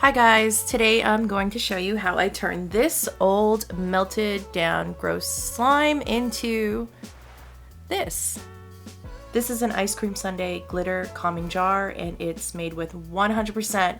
Hi guys, today I'm going to show you how I turn this old melted down gross slime into this. This is an ice cream sundae glitter calming jar and it's made with 100%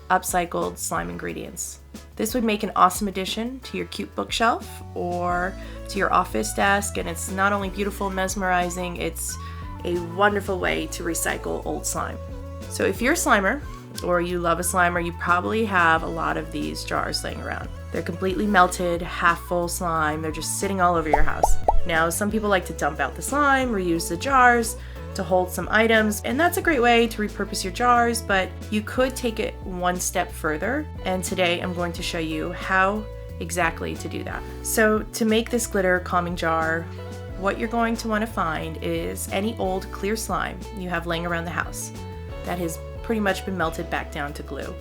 upcycled slime ingredients. This would make an awesome addition to your cute bookshelf or to your office desk, and it's not only beautiful and mesmerizing, it's a wonderful way to recycle old slime. So if you're a slimer, or you love a slimer, you probably have a lot of these jars laying around. They're completely melted, half full slime. They're just sitting all over your house. Now, some people like to dump out the slime, reuse the jars to hold some items, and that's a great way to repurpose your jars, but you could take it one step further, and today I'm going to show you how exactly to do that. So to make this glitter calming jar, what you're going to want to find is any old clear slime you have laying around the house that has pretty much been melted back down to glue.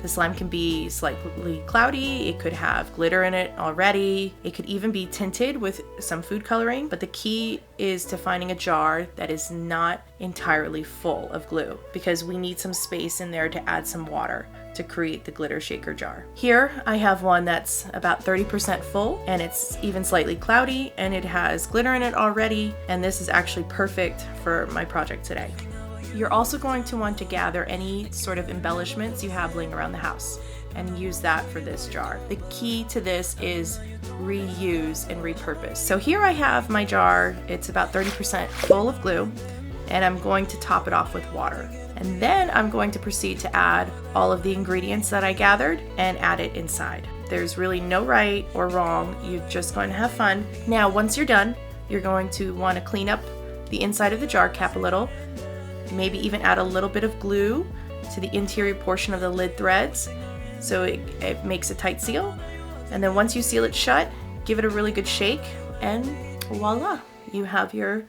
The slime can be slightly cloudy, it could have glitter in it already, it could even be tinted with some food coloring, but the key is to finding a jar that is not entirely full of glue, because we need some space in there to add some water to create the glitter shaker jar. Here I have one that's about 30% full, and it's even slightly cloudy, and it has glitter in it already, and this is actually perfect for my project today. You're also going to want to gather any sort of embellishments you have laying around the house and use that for this jar. The key to this is reuse and repurpose. So here I have my jar, it's about 30% full of glue, and I'm going to top it off with water. And then I'm going to proceed to add all of the ingredients that I gathered and add it inside. There's really no right or wrong, you're just going to have fun. Now, once you're done, you're going to want to clean up the inside of the jar cap a little, maybe even add a little bit of glue to the interior portion of the lid threads so it makes a tight seal. And then once you seal it shut, give it a really good shake, and voila, you have your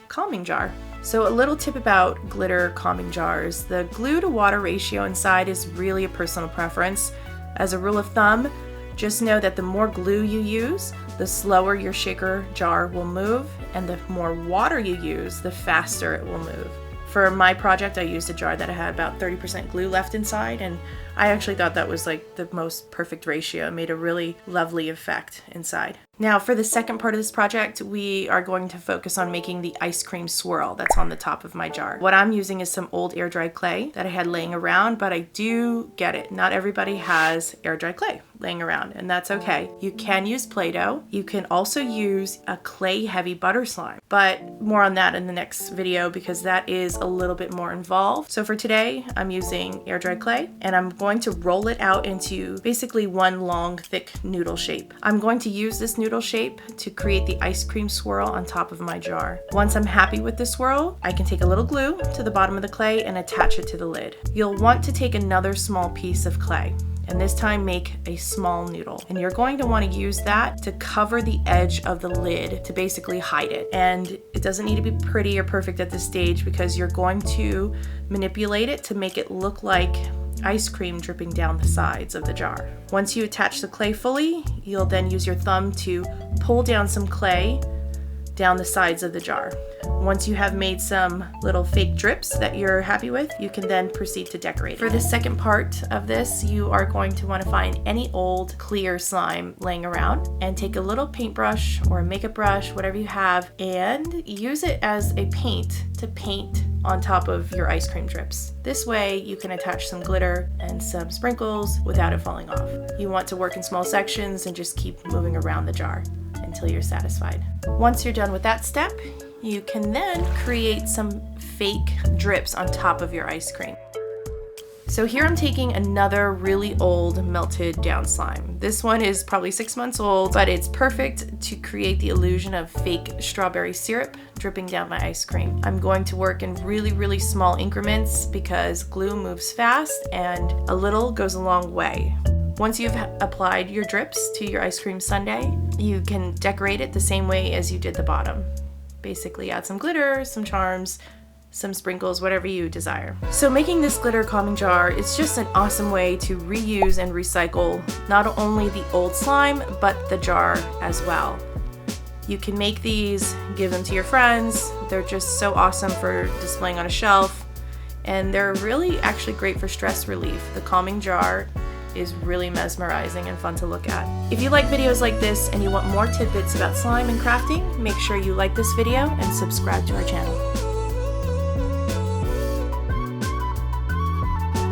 calming jar. So a little tip about glitter calming jars: the glue to water ratio inside is really a personal preference. As a rule of thumb, just know that the more glue you use, the slower your shaker jar will move, and the more water you use, the faster it will move. For my project, I used a jar that had about 30% glue left inside, and I actually thought that was like the most perfect ratio. It made a really lovely effect inside. Now for the second part of this project, we are going to focus on making the ice cream swirl that's on the top of my jar. What I'm using is some old air dried clay that I had laying around, but I do get it. Not everybody has air dried clay laying around, and that's okay. You can use Play-Doh. You can also use a clay heavy butter slime, but more on that in the next video because that is a little bit more involved. So for today, I'm using air dried clay, and I'm going to roll it out into basically one long thick noodle shape. I'm going to use this noodle shape to create the ice cream swirl on top of my jar. Once I'm happy with the swirl, I can take a little glue to the bottom of the clay and attach it to the lid. You'll want to take another small piece of clay, and this time make a small noodle. And you're going to want to use that to cover the edge of the lid to basically hide it. And it doesn't need to be pretty or perfect at this stage because you're going to manipulate it to make it look like ice cream dripping down the sides of the jar. Once you attach the clay fully, you'll then use your thumb to pull down some clay down the sides of the jar. Once you have made some little fake drips that you're happy with, you can then proceed to decorate. For the second part of this, you are going to want to find any old clear slime laying around and take a little paintbrush or a makeup brush, whatever you have, and use it as a paint to paint on top of your ice cream drips. This way you can attach some glitter and some sprinkles without it falling off. You want to work in small sections and just keep moving around the jar until you're satisfied. Once you're done with that step, you can then create some fake drips on top of your ice cream. So here I'm taking another really old melted down slime. This one is probably 6 months old, but it's perfect to create the illusion of fake strawberry syrup dripping down my ice cream. I'm going to work in really small increments because glue moves fast and a little goes a long way. Once you've applied your drips to your ice cream sundae, you can decorate it the same way as you did the bottom. Basically add some glitter, some charms, some sprinkles, whatever you desire. So making this glitter calming jar is just an awesome way to reuse and recycle not only the old slime, but the jar as well. You can make these, give them to your friends. They're just so awesome for displaying on a shelf. and they're really actually great for stress relief. The calming jar is really mesmerizing and fun to look at. If you like videos like this and you want more tidbits about slime and crafting, make sure you like this video and subscribe to our channel.